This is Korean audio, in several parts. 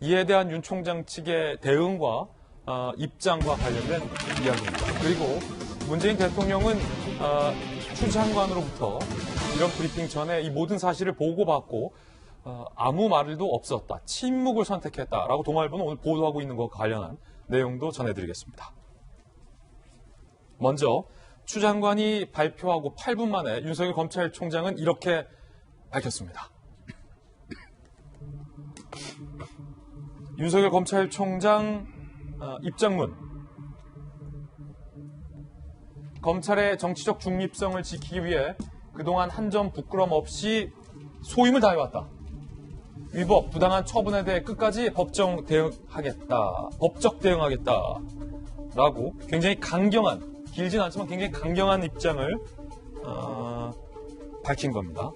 이에 대한 윤 총장 측의 대응과 입장과 관련된 이야기입니다. 그리고 문재인 대통령은 추 장관으로부터 이런 브리핑 전에 이 모든 사실을 보고받고 아무 말도 없었다. 침묵을 선택했다라고 동아일보는 오늘 보도하고 있는 것과 관련한 내용도 전해드리겠습니다. 먼저 추 장관이 발표하고 8분 만에 윤석열 검찰총장은 이렇게 밝혔습니다. 윤석열 검찰총장 입장문. 검찰의 정치적 중립성을 지키기 위해 그동안 한 점 부끄럼 없이 소임을 다해왔다. 위법, 부당한 처분에 대해 끝까지 법적 대응하겠다. 라고 굉장히 강경한, 길진 않지만 굉장히 강경한 입장을 밝힌 겁니다.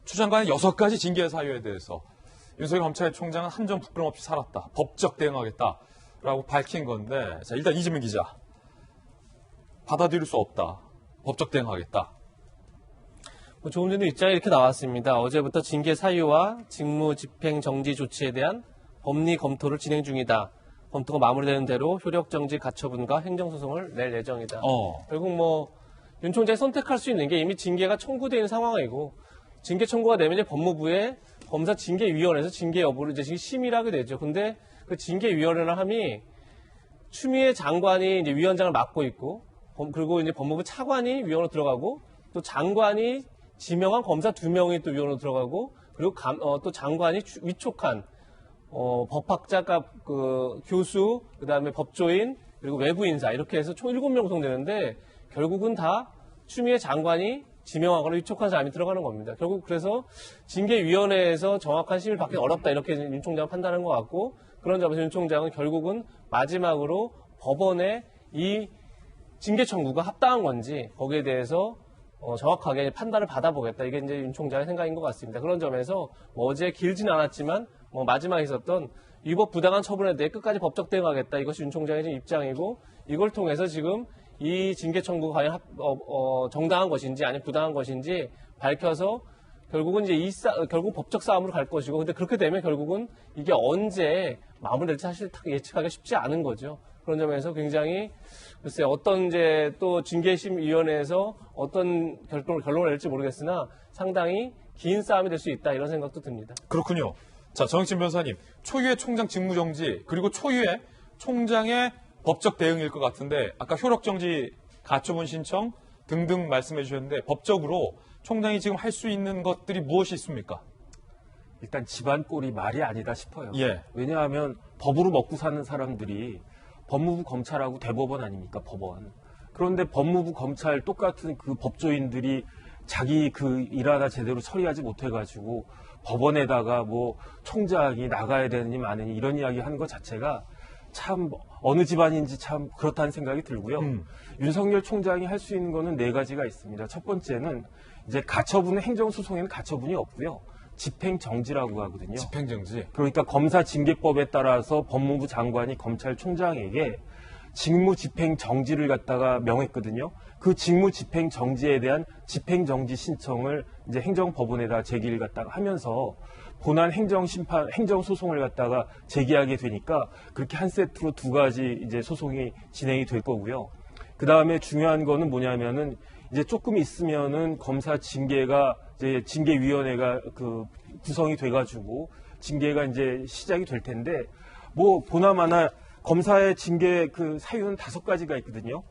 추 장관의 6가지 징계 사유에 대해서 윤석열 검찰총장은 한 점 부끄럼 없이 살았다. 법적 대응하겠다라고 밝힌 건데, 자, 일단 이재명 기자. 받아들일 수 없다. 법적 대응하겠다. 조금 전에 입장이 이렇게 나왔습니다. 어제부터 징계 사유와 직무 집행 정지 조치에 대한 법리 검토를 진행 중이다. 검토가 마무리되는 대로 효력 정지 가처분과 행정소송을 낼 예정이다. 결국 윤 총장이 선택할 수 있는 게 이미 징계가 청구되어 있는 상황이고, 징계 청구가 되면 이제 법무부의 검사 징계위원회에서 징계 여부를 이제 심의를 하게 되죠. 근데 그 징계위원회를 함이 추미애 장관이 이제 위원장을 맡고 있고, 그리고 이제 법무부 차관이 위원으로 들어가고, 또 장관이 지명한 검사 2명이 또 위원으로 들어가고, 그리고 또 장관이 위촉한 법학자, 교수, 그다음에 법조인, 그리고 외부 인사 이렇게 해서 총 7명 구성되는데 결국은 다 추미애 장관이 지명하거나 위촉한 사람이 들어가는 겁니다. 결국 그래서 징계위원회에서 정확한 심의를 받기 어렵다 이렇게 윤 총장은 판단한 것 같고, 그런 점에서 윤 총장은 결국은 마지막으로 법원의 이 징계 청구가 합당한 건지 거기에 대해서 정확하게 판단을 받아보겠다. 이게 이제 윤 총장의 생각인 것 같습니다. 그런 점에서 어제 길지는 않았지만 마지막에 있었던 위법 부당한 처분에 대해 끝까지 법적 대응하겠다. 이것이 윤 총장의 입장이고, 이걸 통해서 지금 이 징계 청구가 과연 정당한 것인지 아니면 부당한 것인지 밝혀서 결국은 이제 결국 법적 싸움으로 갈 것이고, 근데 그렇게 되면 결국은 이게 언제 마무리될지 사실 예측하기가 쉽지 않은 거죠. 그런 점에서 굉장히 글쎄 어떤 이제 또 징계심의위원회에서 어떤 결론을 낼지 모르겠으나 상당히 긴 싸움이 될 수 있다 이런 생각도 듭니다. 그렇군요. 자, 정익진 변호사님, 초유의 총장 직무정지 그리고 초유의 총장의 법적 대응일 것 같은데 아까 효력정지 가처분 신청 등등 말씀해 주셨는데 법적으로 총장이 지금 할 수 있는 것들이 무엇이 있습니까? 일단 집안 꼴이 말이 아니다 싶어요. 예. 왜냐하면 법으로 먹고 사는 사람들이 법무부 검찰하고 대법원 아닙니까, 법원. 그런데 법무부 검찰 똑같은 그 법조인들이 자기 일하다 제대로 처리하지 못해가지고 법원에다가 총장이 나가야 되느니 마느니 이런 이야기 하는 것 자체가 참 어느 집안인지 참 그렇다는 생각이 들고요. 윤석열 총장이 할 수 있는 거는 4가지가 있습니다. 첫 번째는 이제 행정소송에는 가처분이 없고요. 집행정지라고 하거든요. 집행정지. 그러니까 검사징계법에 따라서 법무부 장관이 검찰총장에게 직무집행정지를 갖다가 명했거든요. 그 직무집행정지에 대한 집행정지 신청을 이제 행정법원에다 제기를 갖다가 하면서 본안 행정소송을 갖다가 제기하게 되니까 그렇게 한 세트로 2가지 이제 소송이 진행이 될 거고요. 그 다음에 중요한 거는 뭐냐면은 이제 조금 있으면은 검사 징계가 이제 징계위원회가 구성이 돼가지고 징계가 이제 시작이 될 텐데 보나마나 검사의 징계 사유는 5가지가 있거든요.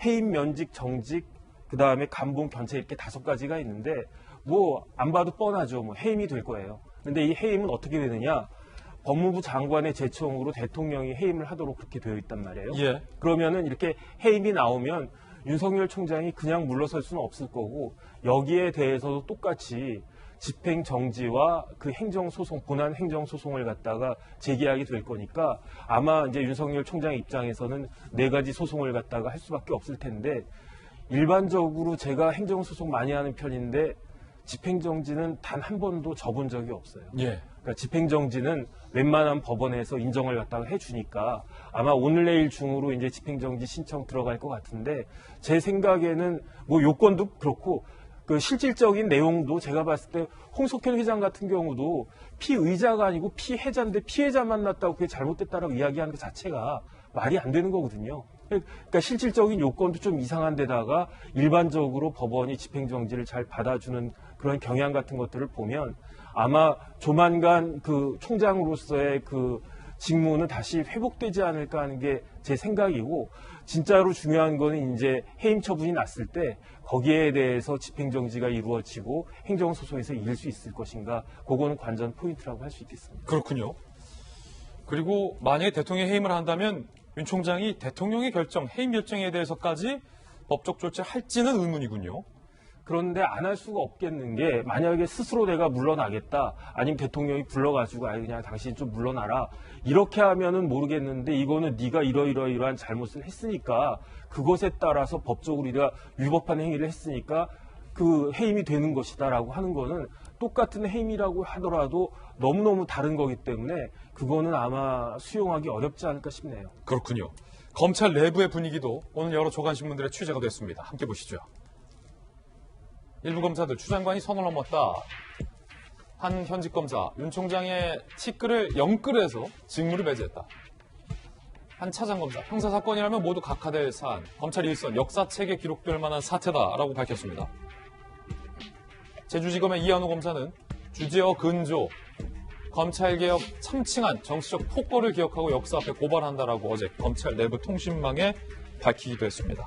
해임, 면직, 정직, 그 다음에 감봉, 견책 이렇게 5가지가 있는데 안 봐도 뻔하죠. 해임이 될 거예요. 근데 이 해임은 어떻게 되느냐? 법무부 장관의 제청으로 대통령이 해임을 하도록 그렇게 되어 있단 말이에요. 예. 그러면은 이렇게 해임이 나오면 윤석열 총장이 그냥 물러설 수는 없을 거고 여기에 대해서도 똑같이 집행정지와 본안 행정소송을 갖다가 제기하게 될 거니까 아마 이제 윤석열 총장 입장에서는 4가지 소송을 갖다가 할 수밖에 없을 텐데 일반적으로 제가 행정소송 많이 하는 편인데 집행정지는 단 한 번도 져본 적이 없어요. 예. 그러니까 집행정지는 웬만한 법원에서 인정을 갖다가 해주니까 아마 오늘 내일 중으로 이제 집행정지 신청 들어갈 것 같은데 제 생각에는 요건도 그렇고 그 실질적인 내용도 제가 봤을 때 홍석현 회장 같은 경우도 피의자가 아니고 피해자인데 피해자 만났다고 그게 잘못됐다라고 이야기하는 것 자체가 말이 안 되는 거거든요. 그러니까 실질적인 요건도 좀 이상한 데다가 일반적으로 법원이 집행정지를 잘 받아주는 그런 경향 같은 것들을 보면 아마 조만간 그 총장으로서의 그 직무는 다시 회복되지 않을까 하는 게 제 생각이고, 진짜로 중요한 거는 이제 해임 처분이 났을 때 거기에 대해서 집행정지가 이루어지고 행정소송에서 이길 수 있을 것인가, 그거는 관전 포인트라고 할 수 있겠습니다. 그렇군요. 그리고 만약에 대통령이 해임을 한다면 윤 총장이 대통령의 결정, 해임 결정에 대해서까지 법적 조치를 할지는 의문이군요. 그런데 안 할 수가 없겠는 게, 만약에 스스로 내가 물러나겠다, 아니면 대통령이 불러가지고 아니 그냥 당신 좀 물러나라, 이렇게 하면은 모르겠는데, 이거는 네가 이러이러이러한 잘못을 했으니까 그것에 따라서 법적으로 네가 위법한 행위를 했으니까 그 해임이 되는 것이다라고 하는 거는 똑같은 해임이라고 하더라도 너무너무 다른 거기 때문에 그거는 아마 수용하기 어렵지 않을까 싶네요. 그렇군요. 검찰 내부의 분위기도 오늘 여러 조간신문들의 취재가 됐습니다. 함께 보시죠. 일부 검사들 추 장관이 선을 넘었다. 한 현직 검사 윤 총장의 티끌을 0끌에서 직무를 배제했다. 한 차장 검사 형사사건이라면 모두 각하될 사안, 검찰 일선 역사책에 기록될 만한 사태다라고 밝혔습니다. 제주지검의 이한우 검사는 주지어 근조, 검찰개혁 참칭한 정치적 폭거를 기억하고 역사 앞에 고발한다라고 어제 검찰 내부 통신망에 밝히기도 했습니다.